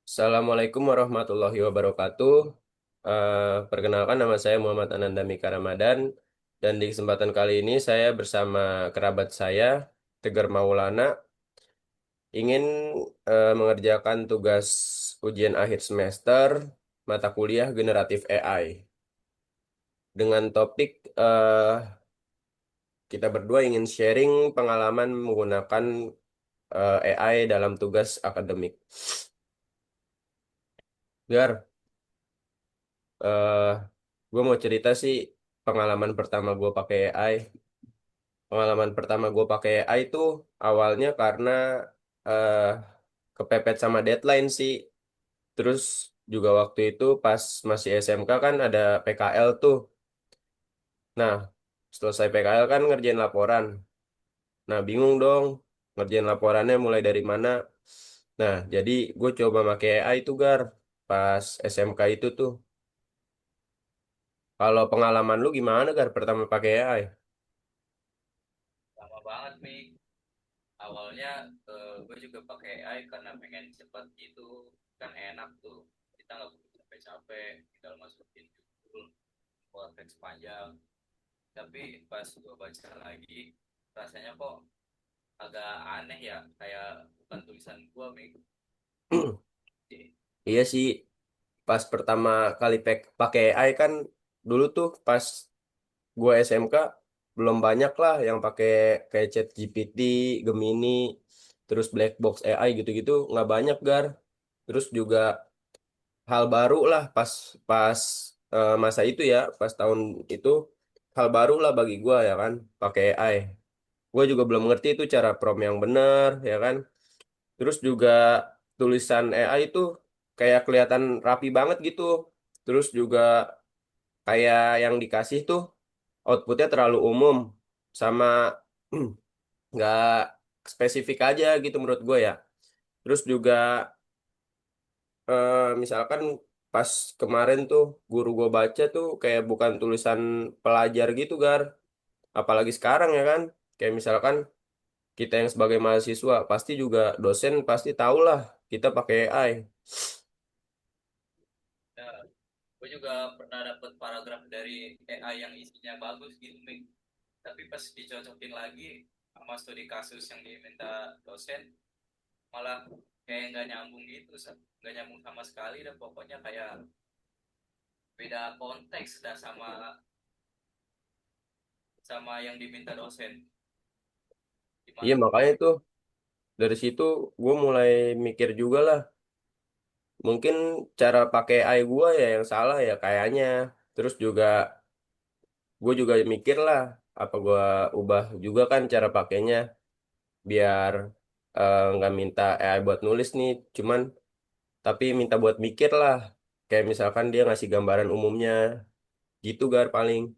Assalamualaikum warahmatullahi wabarakatuh. Perkenalkan nama saya Muhammad Ananda Mika Ramadan dan di kesempatan kali ini saya bersama kerabat saya Tegar Maulana ingin mengerjakan tugas ujian akhir semester mata kuliah generatif AI dengan topik kita berdua ingin sharing pengalaman menggunakan AI dalam tugas akademik. Gar, gue mau cerita sih pengalaman pertama gue pakai AI. Pengalaman pertama gue pakai AI itu awalnya karena eh, kepepet sama deadline sih. Terus juga waktu itu pas masih SMK kan ada PKL tuh. Nah, selesai PKL kan ngerjain laporan. Nah, bingung dong ngerjain laporannya mulai dari mana. Nah, jadi gue coba pakai AI tuh Gar pas SMK itu tuh. Kalau pengalaman lu gimana Gar pertama pakai AI? Lama banget nih. Awalnya gue juga pakai AI karena pengen cepet gitu. Kan enak tuh. Kita nggak perlu capek-capek. Tinggal masukin judul, buat teks panjang. Tapi pas gue baca lagi, rasanya kok agak aneh ya. Kayak bukan tulisan gue, Mik. Iya sih, pas pertama kali pakai AI kan dulu tuh pas gue SMK belum banyak lah yang pakai kayak ChatGPT, Gemini, terus Black Box AI gitu-gitu nggak banyak Gar. Terus juga hal baru lah pas pas masa itu ya, pas tahun itu hal baru lah bagi gue ya kan pakai AI. Gue juga belum ngerti itu cara prompt yang bener ya kan. Terus juga tulisan AI itu kayak kelihatan rapi banget gitu. Terus juga kayak yang dikasih tuh outputnya terlalu umum sama nggak spesifik aja gitu menurut gue ya. Terus juga misalkan pas kemarin tuh guru gue baca tuh kayak bukan tulisan pelajar gitu Gar. Apalagi sekarang ya kan. Kayak misalkan kita yang sebagai mahasiswa pasti juga dosen pasti tahu lah kita pakai AI. Ya, gue juga pernah dapet paragraf dari AI yang isinya bagus gitu, Mik. Tapi pas dicocokin lagi sama studi kasus yang diminta dosen, malah kayak nggak nyambung gitu, nggak nyambung sama sekali. Dan pokoknya kayak beda konteks dah sama sama yang diminta dosen. Iya Gimana tuh, Mik? makanya tuh dari situ gue mulai mikir juga lah. Mungkin cara pakai AI gue ya yang salah ya kayaknya. Terus juga gue juga mikir lah apa gue ubah juga kan cara pakainya biar nggak minta AI buat nulis nih. Cuman tapi minta buat mikir lah. Kayak misalkan dia ngasih gambaran umumnya gitu Gar paling.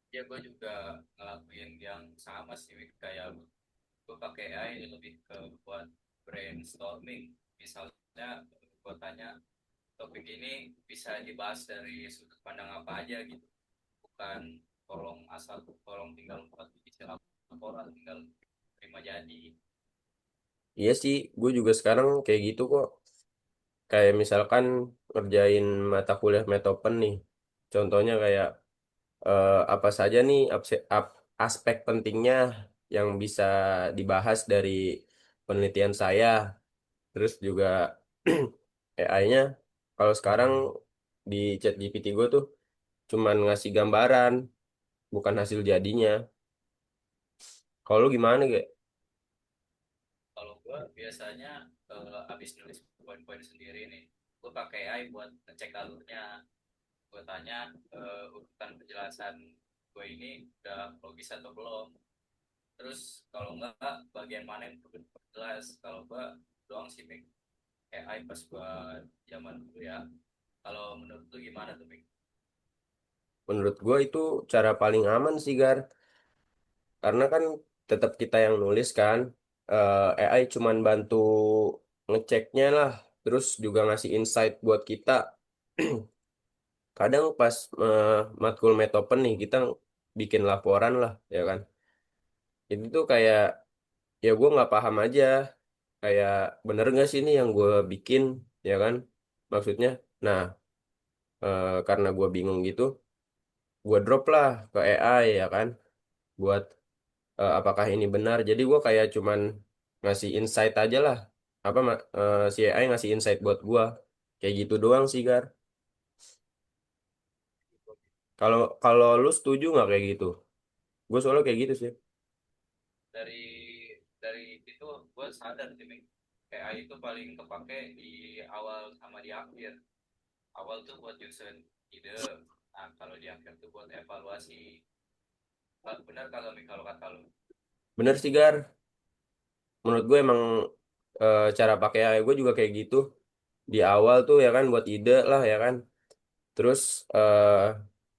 Ya gue juga ngelakuin yang sama sih, Mik. Kayak gue pakai AI lebih ke buat brainstorming. Misalnya gue tanya topik ini bisa dibahas dari sudut pandang apa aja gitu. Bukan tolong tinggal buat isi laporan, tinggal terima jadi. Iya sih, gue juga sekarang kayak gitu kok. Kayak misalkan ngerjain mata kuliah metopen nih. Contohnya kayak apa saja nih aspek pentingnya yang bisa dibahas dari penelitian saya. Terus juga AI-nya kalau sekarang di ChatGPT gue tuh cuman ngasih gambaran, bukan hasil jadinya. Kalau lu gimana, Ge? Kalau gue biasanya habis nulis poin-poin sendiri nih, gue pakai AI buat ngecek alurnya. Gue tanya urutan penjelasan gue ini udah logis atau belum. Terus kalau enggak bagian mana yang perlu jelas. Kalau gue doang sih, Mik. AI pas gue zaman dulu ya. Kalau menurut lu gimana tuh, Mik? Menurut gue itu cara paling aman sih, Gar. Karena kan tetap kita yang nulis kan. AI cuman bantu ngeceknya lah. Terus juga ngasih insight buat kita. Kadang pas matkul metopen nih, kita bikin laporan lah, ya kan. Itu tuh kayak, ya gue nggak paham aja. kayak bener nggak sih ini yang gue bikin, ya kan? Maksudnya, nah karena gue bingung gitu, gue drop lah ke AI ya kan, buat apakah ini benar. Jadi gue kayak cuman ngasih insight aja lah, si AI ngasih insight buat gue, kayak gitu doang sih Gar. Kalau kalau lu setuju nggak kayak gitu? Gue soalnya kayak gitu sih. Dari itu gue sadar sih Ming. AI itu paling kepake di awal sama di akhir. Awal tuh buat nyusun ide, nah kalau di akhir tuh buat evaluasi. Benar kalau Ming, kalau kata lu. Bener sih Gar. Menurut gue emang cara pakai AI gue juga kayak gitu. Di awal tuh ya kan buat ide lah ya kan. Terus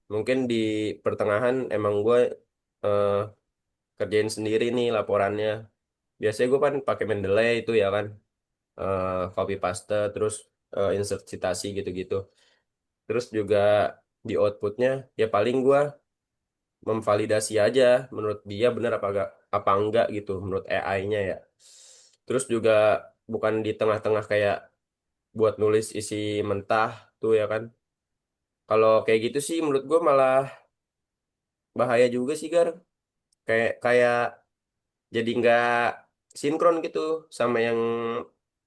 mungkin di pertengahan emang gue eh, kerjain sendiri nih laporannya. Biasanya gue kan pakai Mendeley itu ya kan, copy paste, terus insert citasi gitu-gitu. Terus juga di outputnya ya paling gue memvalidasi aja menurut dia benar apa enggak gitu menurut AI-nya ya. Terus juga bukan di tengah-tengah kayak buat nulis isi mentah tuh ya kan. Kalau kayak gitu sih menurut gue malah bahaya juga sih Gar. Kayak kayak jadi nggak sinkron gitu sama yang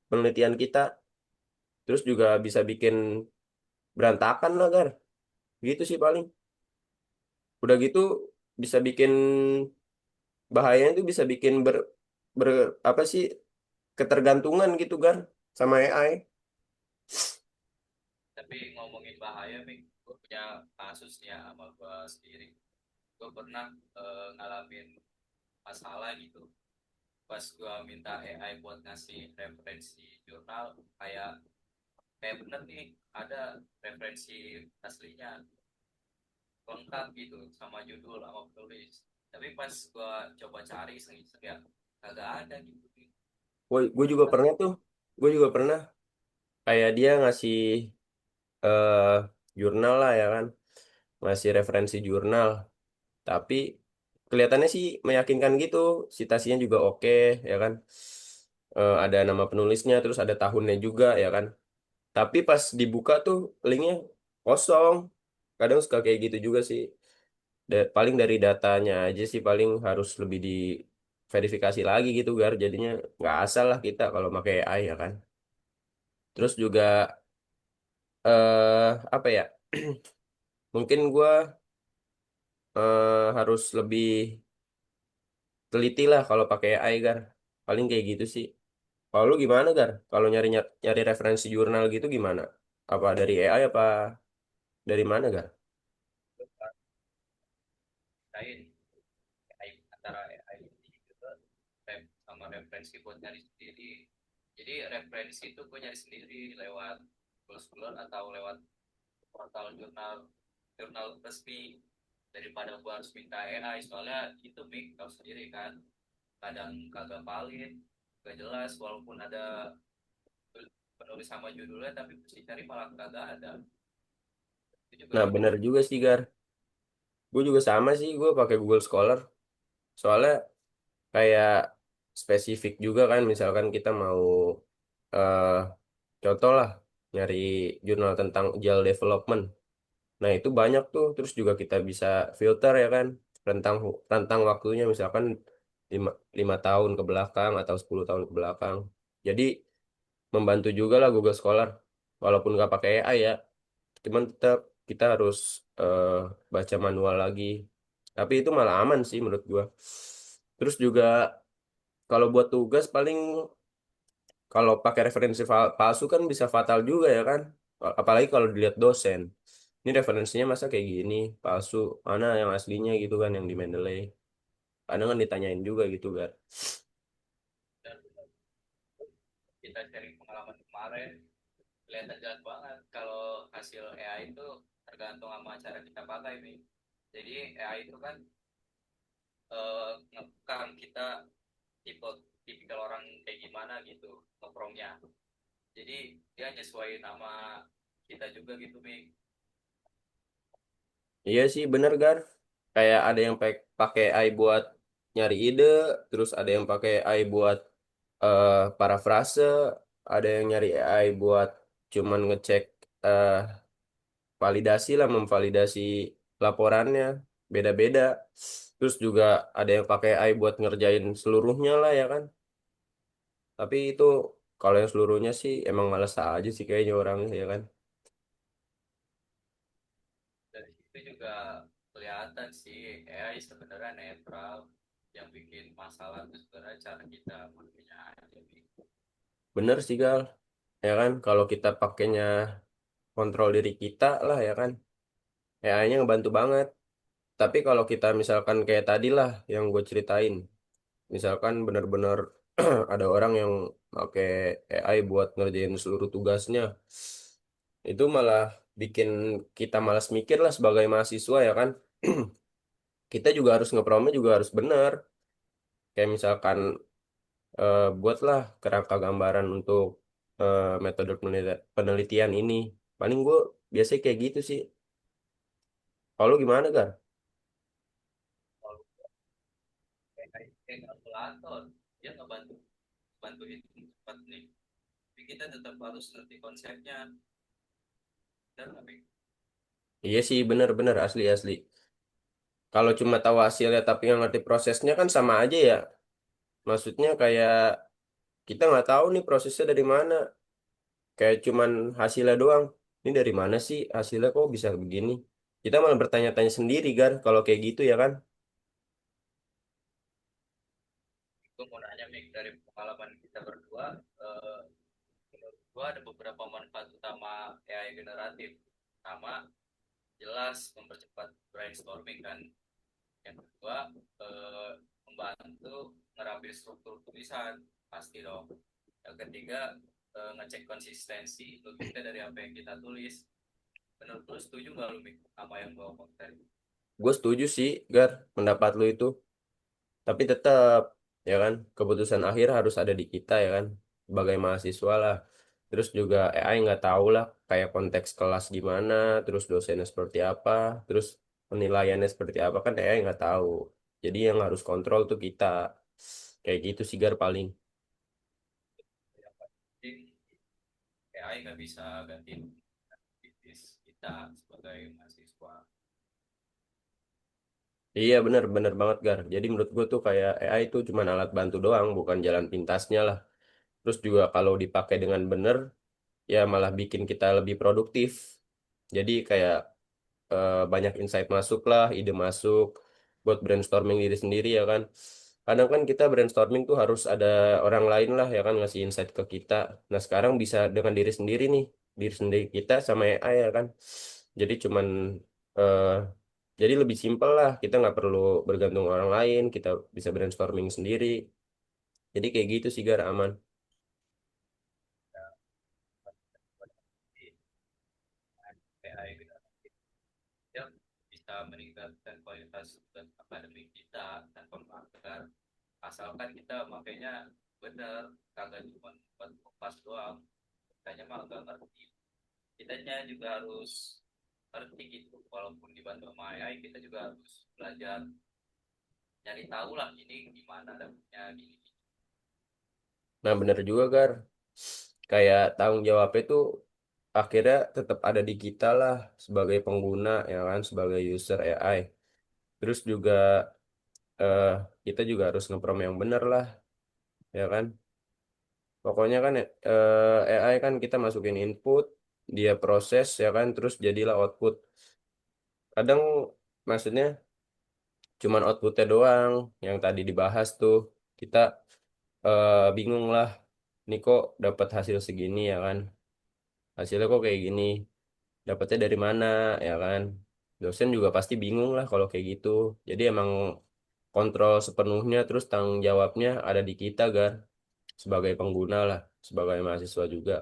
penelitian kita. Terus juga bisa bikin berantakan lah Gar. Gitu sih paling. Udah gitu bisa bikin bahayanya itu bisa bikin ber apa sih ketergantungan gitu kan sama AI. Tapi ngomongin bahaya Ming, gue punya kasusnya sama gue sendiri. Gue pernah ngalamin masalah gitu. Pas gue minta AI buat ngasih referensi jurnal, kayak kayak bener nih ada referensi aslinya lengkap gitu sama judul sama penulis, tapi pas gua coba cari iseng-iseng ya kagak ada gitu. Gue juga pernah tuh. Gue juga pernah kayak dia ngasih eh jurnal lah ya kan, ngasih referensi jurnal. Tapi kelihatannya sih meyakinkan gitu, citasinya juga oke ya kan. Ada nama penulisnya, terus ada tahunnya juga ya kan. Tapi pas dibuka tuh linknya kosong. Kadang suka kayak gitu juga sih. Paling dari datanya aja sih paling harus lebih diverifikasi lagi gitu Gar. Jadinya nggak asal lah kita kalau pakai AI ya kan. Terus juga apa ya? Mungkin gue harus lebih teliti lah kalau pakai AI Gar. Paling kayak gitu sih. Kalau lu gimana Gar? Kalau nyari nyari referensi jurnal gitu gimana? Apa dari AI apa dari mana Gar? Lain AI, antara AI ini juga sama referensi buat nyari sendiri. Jadi referensi itu gue nyari sendiri lewat Google atau lewat portal jurnal jurnal resmi, daripada gue harus minta AI. Soalnya itu Mik tahu sendiri kan, kadang kagak valid, gak jelas, walaupun ada penulis sama judulnya tapi mesti cari malah kagak ada. Itu juga Nah gitu. bener juga sih Gar. Gue juga sama sih, gue pakai Google Scholar. Soalnya kayak spesifik juga kan, misalkan kita mau eh contoh lah nyari jurnal tentang agile development. Nah, itu banyak tuh. Terus juga kita bisa filter ya kan, rentang waktunya misalkan 5, 5 tahun ke belakang atau 10 tahun ke belakang. Jadi membantu juga lah Google Scholar. Walaupun nggak pakai AI ya, cuman tetap kita harus eh, baca manual lagi. Tapi itu malah aman sih menurut gua. Terus juga kalau buat tugas paling kalau pakai referensi palsu kan bisa fatal juga ya kan. Apalagi kalau dilihat dosen. Ini referensinya masa kayak gini, palsu. Mana yang aslinya gitu kan yang di Mendeley. Kadang kan ditanyain juga gitu kan. Dan kita sharing pengalaman kemarin, kelihatan jelas banget kalau hasil AI itu tergantung sama cara kita pakai nih. Jadi AI itu kan ngekang kita tipe tipikal orang kayak gimana gitu ngepromnya. Jadi dia nyesuaiin nama kita juga gitu Mi. Iya sih bener Gar. Kayak ada yang pakai AI buat nyari ide, terus ada yang pakai AI buat parafrase, ada yang nyari AI buat cuman ngecek eh, validasi lah, memvalidasi laporannya, beda-beda. Terus juga ada yang pakai AI buat ngerjain seluruhnya lah ya kan. Tapi itu kalau yang seluruhnya sih emang males aja sih kayaknya orangnya ya kan. Dari situ juga kelihatan sih AI sebenarnya netral, yang bikin masalah itu sebenarnya cara kita makanya aja gitu. Bener sih Gal, ya kan. Kalau kita pakainya kontrol diri kita lah ya kan. AI-nya ngebantu banget. Tapi kalau kita misalkan kayak tadi lah yang gue ceritain, misalkan benar-benar ada orang yang pakai AI buat ngerjain seluruh tugasnya, itu malah bikin kita malas mikir lah sebagai mahasiswa ya kan. Kita juga harus ngepromnya juga harus benar. Kayak misalkan buatlah kerangka gambaran untuk metode penelitian ini. Paling gue biasanya kayak gitu sih. Kalau lu gimana kan? Kalau AI kayak kalkulator, dia ngebantu bantuin cepat nih, tapi kita tetap harus ngerti konsepnya. Dan tapi Iya sih bener-bener asli asli. Kalau cuma tahu hasilnya tapi nggak ngerti prosesnya kan sama aja ya. Maksudnya kayak kita nggak tahu nih prosesnya dari mana. Kayak cuman hasilnya doang. Ini dari mana sih hasilnya kok bisa begini? Kita malah bertanya-tanya sendiri kan kalau kayak gitu ya kan? gue mau nanya Mik, dari pengalaman kita berdua, eh, menurut gue ada beberapa manfaat utama AI generatif. Pertama, jelas mempercepat brainstorming kan. Yang kedua, membantu ngerapi struktur tulisan, pasti dong. Yang ketiga, ngecek konsistensi logika dari apa yang kita tulis. Menurut lu setuju nggak lu Mik, apa yang gue omong tadi? Gue setuju sih, Gar, pendapat lu itu. Tapi tetap, ya kan, keputusan akhir harus ada di kita ya kan, sebagai mahasiswa lah. Terus juga AI nggak tahu lah, kayak konteks kelas gimana, terus dosennya seperti apa, terus penilaiannya seperti apa kan AI nggak tahu. Jadi yang harus kontrol tuh kita. Kayak gitu sih Gar paling. Yang penting AI nggak bisa gantiin aktivitas kita sebagai mahasiswa. Iya bener bener banget Gar. Jadi menurut gue tuh kayak AI itu cuma alat bantu doang, bukan jalan pintasnya lah. Terus juga kalau dipakai dengan bener, ya malah bikin kita lebih produktif. Jadi kayak banyak insight masuk lah, ide masuk buat brainstorming diri sendiri ya kan. Kadang kan kita brainstorming tuh harus ada orang lain lah ya kan ngasih insight ke kita. Nah sekarang bisa dengan diri sendiri nih, diri sendiri kita sama AI ya kan. Jadi cuman eh, jadi lebih simpel lah, kita nggak perlu bergantung orang lain, kita bisa brainstorming sendiri. Jadi kayak gitu sih Gar aman. AI dia bisa meningkatkan kualitas dan akademik kita tanpa melanggar, asalkan kita makanya benar, kagak cuma buat kupas doang. Kitanya mah nggak ngerti, kitanya juga harus ngerti gitu. Walaupun dibantu sama AI, kita juga harus belajar nyari tahu lah ini gimana dapetnya gini. Nah bener juga Gar, kayak tanggung jawabnya tuh akhirnya tetap ada di kita lah sebagai pengguna ya kan, sebagai user AI. Terus juga eh, kita juga harus ngeprom yang bener lah ya kan. Pokoknya kan AI kan kita masukin input, dia proses ya kan, terus jadilah output. Kadang maksudnya cuman outputnya doang yang tadi dibahas tuh kita bingung lah. Ini kok dapat hasil segini ya kan? Hasilnya kok kayak gini? Dapatnya dari mana ya kan? Dosen juga pasti bingung lah kalau kayak gitu. Jadi emang kontrol sepenuhnya terus tanggung jawabnya ada di kita kan sebagai pengguna lah, sebagai mahasiswa juga.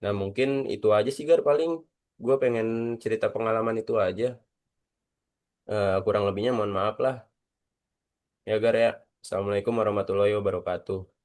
Nah mungkin itu aja sih Gar paling gue pengen cerita pengalaman itu aja. Kurang lebihnya mohon maaf lah ya Gar ya. Assalamualaikum warahmatullahi wabarakatuh.